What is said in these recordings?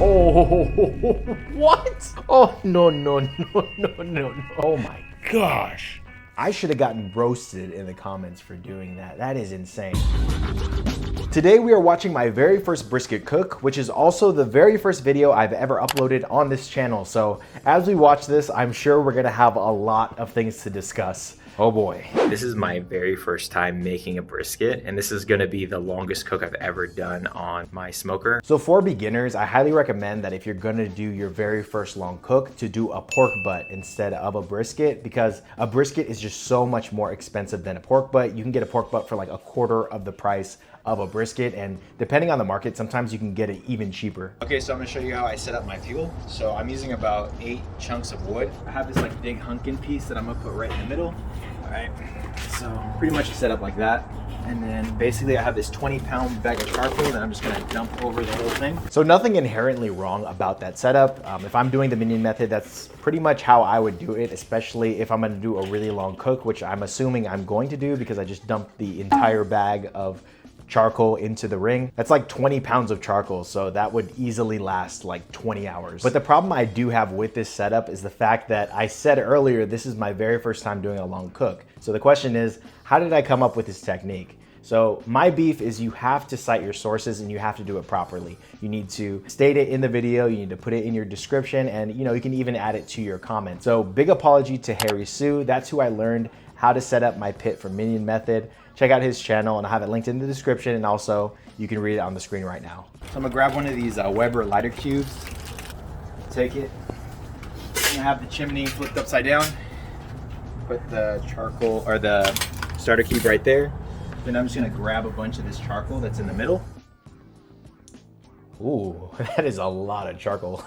Oh, what? Oh, no. Oh my gosh. I should have gotten roasted in the comments for doing that. That is insane. Today we are watching my very first brisket cook, which is also the very first video I've ever uploaded on this channel. So as we watch this, I'm sure we're gonna have a lot of things to discuss. Oh boy. This is my very first time making a brisket, and this is gonna be the longest cook I've ever done on my smoker. So for beginners, I highly recommend that if you're gonna do your very first long cook, to do a pork butt instead of a brisket, because a brisket is just so much more expensive than a pork butt. You can get a pork butt for like a quarter of the price of a brisket, and depending on the market, sometimes you can get it even cheaper. Okay, so I'm gonna show you how I set up my fuel. So I'm using about 8 chunks of wood. I have this like big Funkin piece that I'm gonna put right in the middle. All right, so pretty much set up like that. And then basically I have this 20-pound bag of charcoal that I'm just gonna dump over the whole thing. So nothing inherently wrong about that setup. If I'm doing the minion method, that's pretty much how I would do it, especially if I'm gonna do a really long cook, which I'm assuming I'm going to do because I just dumped the entire bag of charcoal into the ring. That's like 20 pounds of charcoal, so that would easily last like 20 hours. But the problem I do have with this setup is the fact that I said earlier, this is my very first time doing a long cook. So the question is, how did I come up with this technique? So my beef is you have to cite your sources and you have to do it properly. You need to state it in the video, you need to put it in your description, and you can even add it to your comment. So big apology to Harry Sue. That's who I learned how to set up my pit for minion method. Check out his channel, and I'll have it linked in the description, and also you can read it on the screen right now. So I'm gonna grab one of these Weber lighter cubes, take it, I'm gonna have the chimney flipped upside down, put the charcoal or the starter cube right there. Then I'm just gonna grab a bunch of this charcoal that's in the middle. Ooh, that is a lot of charcoal.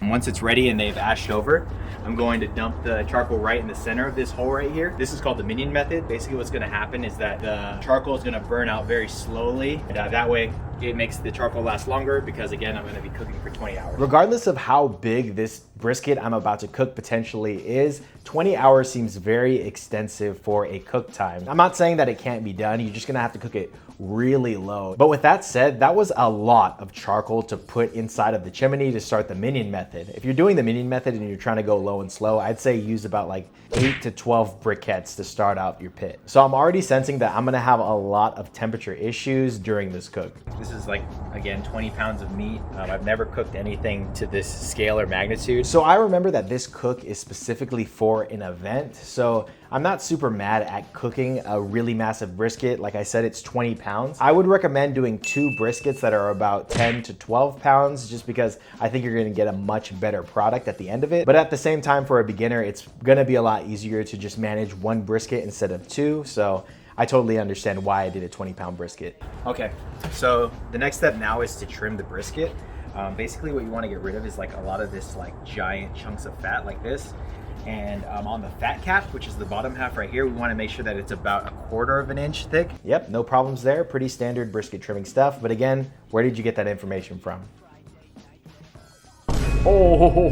Once it's ready and they've ashed over, I'm going to dump the charcoal right in the center of this hole right here. This is called the minion method. Basically what's gonna happen is that the charcoal is gonna burn out very slowly. And that way it makes the charcoal last longer because again, I'm gonna be cooking for 20 hours. Regardless of how big this brisket I'm about to cook potentially is, 20 hours seems very extensive for a cook time. I'm not saying that it can't be done. You're just gonna have to cook it really low. But with that said, that was a lot of charcoal to put inside of the chimney to start the minion method. If you're doing the minion method and you're trying to go low and slow, I'd say use about like 8 to 12 briquettes to start out your pit. So I'm already sensing that I'm gonna have a lot of temperature issues during this cook. This is like, again, 20 pounds of meat. I've never cooked anything to this scale or magnitude. So I remember that this cook is specifically for an event. So I'm not super mad at cooking a really massive brisket. Like I said, it's 20 pounds. I would recommend doing 2 briskets that are about 10 to 12 pounds, just because I think you're gonna get a much better product at the end of it. But at the same time, for a beginner, it's gonna be a lot easier to just manage 1 brisket instead of 2. So I totally understand why I did a 20-pound brisket. Okay, so the next step now is to trim the brisket. Basically what you wanna get rid of is like a lot of this like giant chunks of fat like this. And on the fat cap, which is the bottom half right here, we want to make sure that it's about 1/4 of an inch thick. Yep, no problems there. Pretty standard brisket trimming stuff. But again, where did you get that information from? Oh,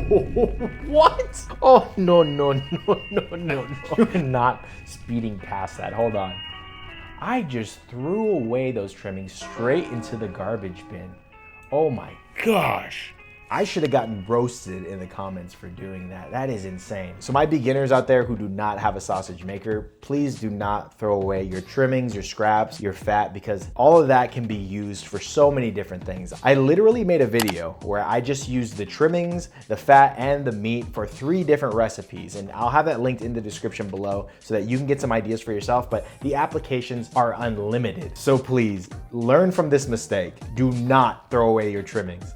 what? Oh, no. You're not speeding past that. Hold on. I just threw away those trimmings straight into the garbage bin. Oh my gosh. I should have gotten roasted in the comments for doing that. That is insane. So my beginners out there who do not have a sausage maker, please do not throw away your trimmings, your scraps, your fat, because all of that can be used for so many different things. I literally made a video where I just used the trimmings, the fat, and the meat for 3 different recipes. And I'll have that linked in the description below so that you can get some ideas for yourself, but the applications are unlimited. So please, learn from this mistake. Do not throw away your trimmings.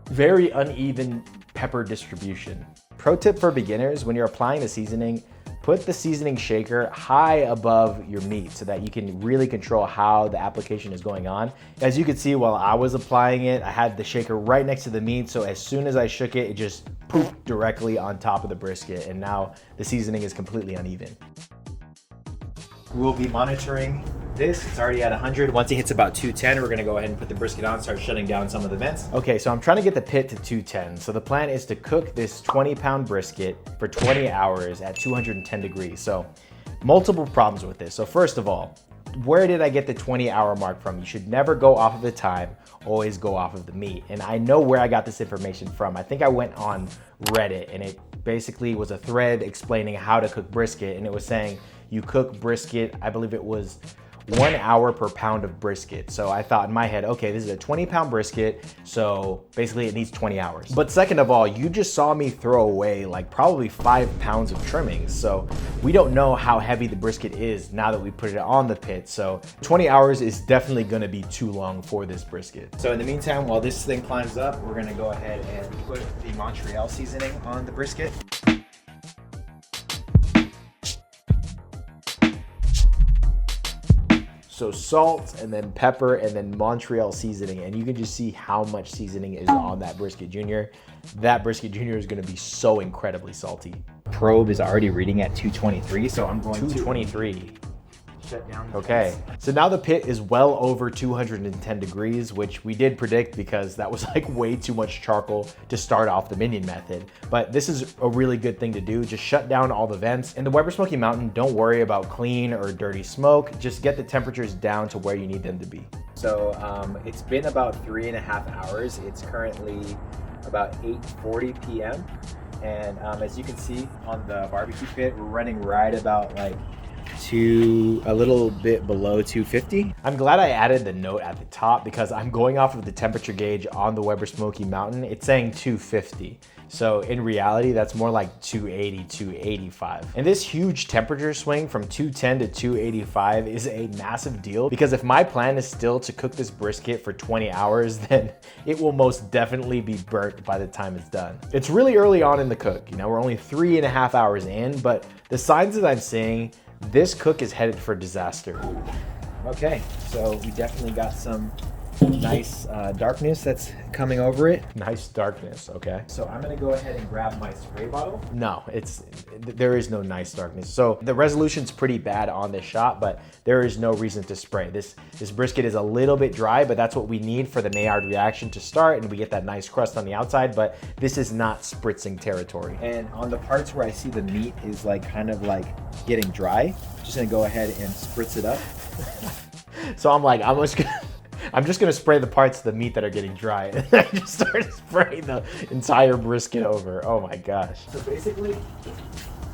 Very uneven pepper distribution. Pro tip for beginners, when you're applying the seasoning, put the seasoning shaker high above your meat so that you can really control how the application is going on. As you can see, while I was applying it, I had the shaker right next to the meat, so as soon as I shook it, it just pooped directly on top of the brisket, and now the seasoning is completely uneven. We'll be monitoring this. It's already at 100. Once it hits about 210, we're gonna go ahead and put the brisket on, start shutting down some of the vents. Okay, so I'm trying to get the pit to 210. So the plan is to cook this 20-pound brisket for 20 hours at 210 degrees. So multiple problems with this. So first of all, where did I get the 20-hour mark from? You should never go off of the time, always go off of the meat. And I know where I got this information from. I think I went on Reddit, and it basically was a thread explaining how to cook brisket, and it was saying you cook brisket, I believe it was 1 hour per pound of brisket. So I thought in my head, okay, this is a 20-pound brisket, so basically it needs 20 hours. But second of all, you just saw me throw away like probably 5 pounds of trimmings. So we don't know how heavy the brisket is now that we put it on the pit. So 20 hours is definitely gonna be too long for this brisket. So in the meantime, while this thing climbs up, we're gonna go ahead and put the Montreal seasoning on the brisket. So salt and then pepper and then Montreal seasoning, and you can just see how much seasoning is on that brisket junior. That brisket junior is gonna be so incredibly salty. Probe is already reading at 223, so I'm going 223. Shut down. Okay, so now the pit is well over 210 degrees, which we did predict because that was like way too much charcoal to start off the minion method. But this is a really good thing to do. Just shut down all the vents. In the Weber Smoky Mountain, don't worry about clean or dirty smoke. Just get the temperatures down to where you need them to be. So it's been about 3.5 hours. It's currently about 8:40 p.m. And as you can see on the barbecue pit, we're running right about like a little bit below 250. I'm glad I added the note at the top because I'm going off of the temperature gauge on the Weber Smoky Mountain. It's saying 250. So in reality, that's more like 280, 285. And this huge temperature swing from 210 to 285 is a massive deal because if my plan is still to cook this brisket for 20 hours, then it will most definitely be burnt by the time it's done. It's really early on in the cook. You know, we're only 3.5 hours in, but the signs that I'm seeing, this cook is headed for disaster. Okay, so we definitely got some nice darkness that's coming over it. Nice darkness, okay. So I'm gonna go ahead and grab my spray bottle. No, there is no nice darkness. So the resolution's pretty bad on this shot, but there is no reason to spray. This brisket is a little bit dry, but that's what we need for the Maillard reaction to start, and we get that nice crust on the outside, but this is not spritzing territory. And on the parts where I see the meat is like kind of like getting dry, I'm just gonna go ahead and spritz it up. So I'm just gonna spray the parts of the meat that are getting dry. And I just started spraying the entire brisket over. Oh my gosh. So basically,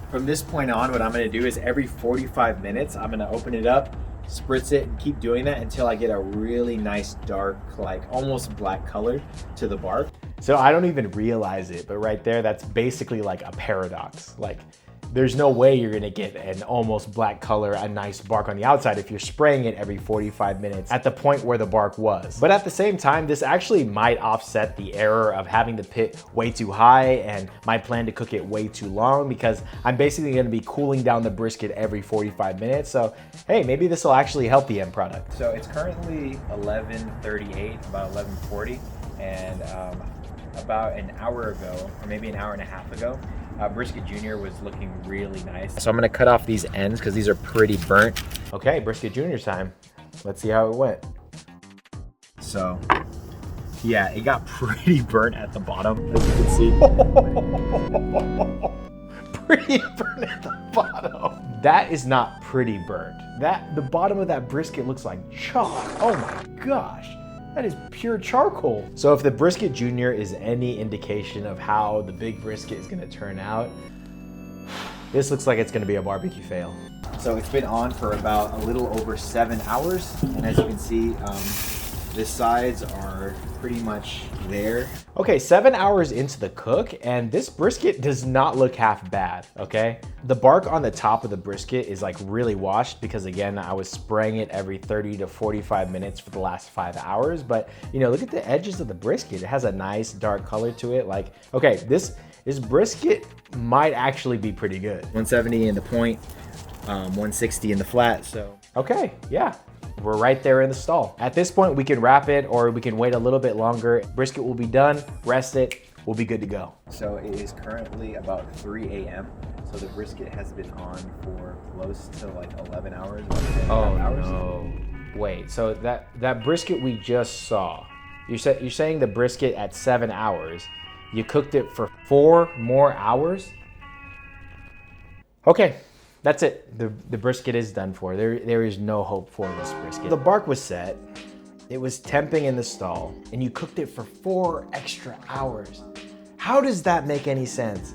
from this point on, what I'm gonna do is every 45 minutes, I'm gonna open it up, spritz it, and keep doing that until I get a really nice dark, like almost black color to the bark. So I don't even realize it, but right there, that's basically like a paradox. Like, there's no way you're gonna get an almost black color, a nice bark on the outside if you're spraying it every 45 minutes at the point where the bark was. But at the same time, this actually might offset the error of having the pit way too high and my plan to cook it way too long because I'm basically gonna be cooling down the brisket every 45 minutes. So, hey, maybe this will actually help the end product. So it's currently 11:38, about 11:40, and about an hour ago, or maybe an hour and a half ago, brisket junior was looking really nice. So I'm gonna cut off these ends because these are pretty burnt. Okay, brisket junior time. Let's see how it went. So, yeah, it got pretty burnt at the bottom, as you can see. Pretty burnt at the bottom. That is not pretty burnt. The bottom of that brisket looks like chalk. Oh my gosh. That is pure charcoal. So if the brisket junior is any indication of how the big brisket is gonna turn out, this looks like it's gonna be a barbecue fail. So it's been on for about a little over 7 hours. And as you can see, the sides are pretty much there. Okay, 7 hours into the cook, and this brisket does not look half bad, okay? The bark on the top of the brisket is like really washed because again, I was spraying it every 30 to 45 minutes for the last 5 hours. But you know, look at the edges of the brisket. It has a nice dark color to it. Like, okay, this brisket might actually be pretty good. 170 in the point, 160 in the flat, so. Okay, yeah. We're right there in the stall. At this point, we can wrap it or we can wait a little bit longer. Brisket will be done, rest it, we'll be good to go. So it is currently about 3 a.m. So the brisket has been on for close to like 11 hours. Oh no, wait, so that brisket we just saw, you're saying the brisket at 7 hours, you cooked it for 4 more hours? Okay, That's it. The brisket is done for. There is no hope for this brisket. The bark was set. It was temping in the stall, and you cooked it for 4 extra hours. How does that make any sense?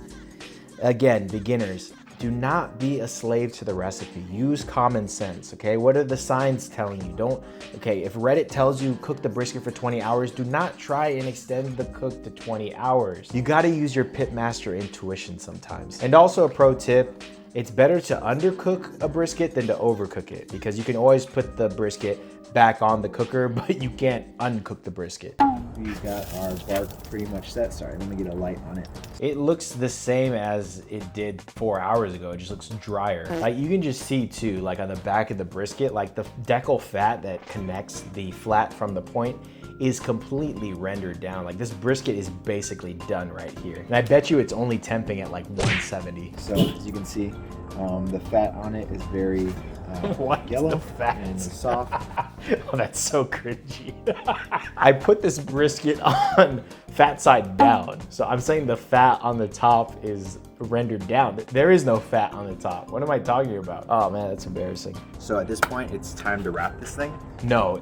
Again, beginners, do not be a slave to the recipe. Use common sense, okay? What are the signs telling you? Okay, if Reddit tells you cook the brisket for 20 hours, do not try and extend the cook to 20 hours. You gotta use your pitmaster intuition sometimes. And also a pro tip, it's better to undercook a brisket than to overcook it, because you can always put the brisket back on the cooker, but you can't uncook the brisket. We've got our bark pretty much set. Sorry, let me get a light on it. It looks the same as it did 4 hours ago. It just looks drier. Like you can just see too, like on the back of the brisket, like the decal fat that connects the flat from the point is completely rendered down. Like this brisket is basically done right here. And I bet you it's only temping at like 170. So as you can see, the fat on it is very yellow the fat? and soft. Oh, that's so cringy. I put this brisket on fat side down. So I'm saying the fat on the top is rendered down. There is no fat on the top. What am I talking about? Oh man, that's embarrassing. So at this point, it's time to wrap this thing? No.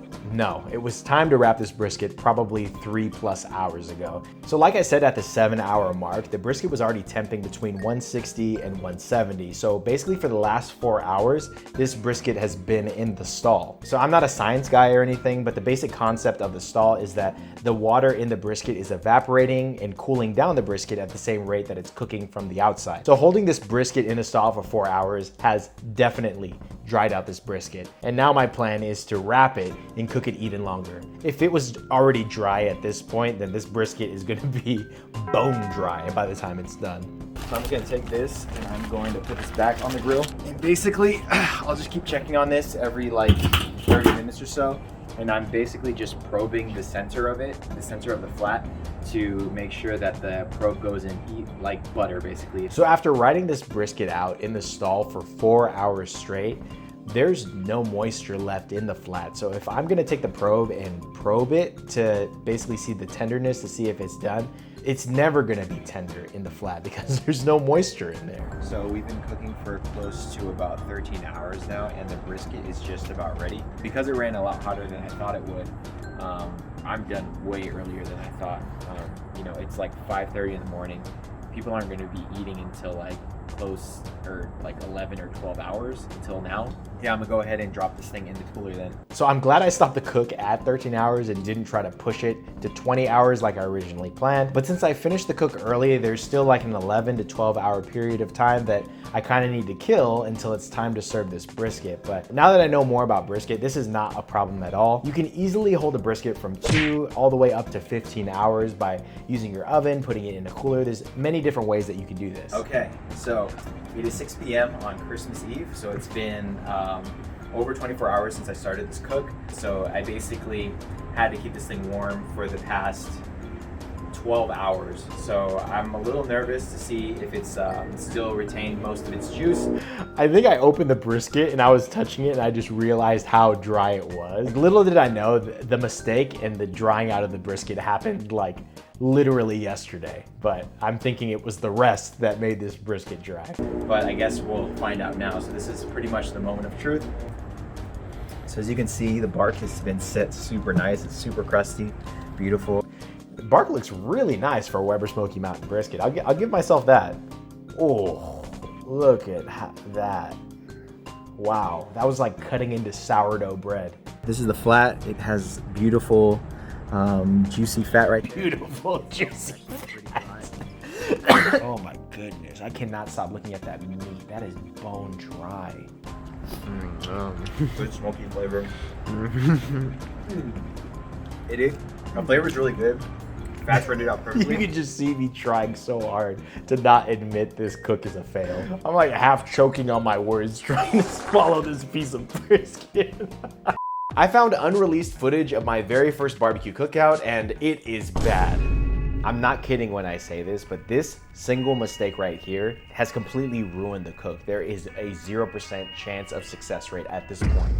It was time to wrap this brisket probably 3+ hours ago. So like I said, at the 7-hour mark, the brisket was already temping between 160 and 170. So basically for the last 4 hours, this brisket has been in the stall. So I'm not a science guy or anything, but the basic concept of the stall is that the water in the brisket is evaporating and cooling down the brisket at the same rate that it's cooking from the outside. So holding this brisket in the stall for 4 hours has definitely dried out this brisket. And now my plan is to wrap it and cook it even longer. If it was already dry at this point, then this brisket is gonna be bone dry by the time it's done. So I'm just gonna take this and I'm going to put this back on the grill. And basically, I'll just keep checking on this every like 30 minutes or so. And I'm basically just probing the center of it, the center of the flat, to make sure that the probe goes in like butter, basically. So after riding this brisket out in the stall for 4 hours straight, there's no moisture left in the flat. So if I'm gonna take the probe and probe it to basically see the tenderness to see if it's done, it's never gonna be tender in the flat because there's no moisture in there. So we've been cooking for close to about 13 hours now, and the brisket is just about ready. Because it ran a lot hotter than I thought it would, I'm done way earlier than I thought. You know, it's like 5:30 in the morning. People aren't gonna be eating until like close or like 11 or 12 hours until now. Yeah, I'm gonna go ahead and drop this thing in the cooler then. So I'm glad I stopped the cook at 13 hours and didn't try to push it to 20 hours like I originally planned. But since I finished the cook early, there's still like an 11 to 12 hour period of time that I kind of need to kill until it's time to serve this brisket. But now that I know more about brisket, this is not a problem at all. You can easily hold a brisket from 2 all the way up to 15 hours by using your oven, putting it in a cooler. There's many different ways that you can do this. Okay, so it is 6 p.m. on Christmas Eve, so it's been over 24 hours since I started this cook. So I basically had to keep this thing warm for the past 12 hours. So I'm a little nervous to see if it's still retained most of its juice. I think I opened the brisket and I was touching it and I just realized how dry it was. Little did I know the mistake and the drying out of the brisket happened like literally yesterday, but I'm thinking it was the rest that made this brisket dry. But I guess we'll find out now. So this is pretty much the moment of truth. So as you can see, the bark has been set super nice. It's super crusty, beautiful. The bark looks really nice for a Weber Smoky Mountain brisket. I'll give myself that. Oh, look at that. Wow, that was like cutting into sourdough bread. This is the flat. It has beautiful, juicy fat right here. Beautiful, juicy fat. Oh my goodness, I cannot stop looking at that meat. That is bone dry. Good smoky flavor. The flavor is really good. Fat's rendered out perfectly. You can just see me trying so hard to not admit this cook is a fail. I'm like half choking on my words trying to swallow this piece of brisket. I found unreleased footage of my very first barbecue cookout and it is bad. I'm not kidding when I say this, but this single mistake right here has completely ruined the cook. There is a 0% chance of success rate at this point.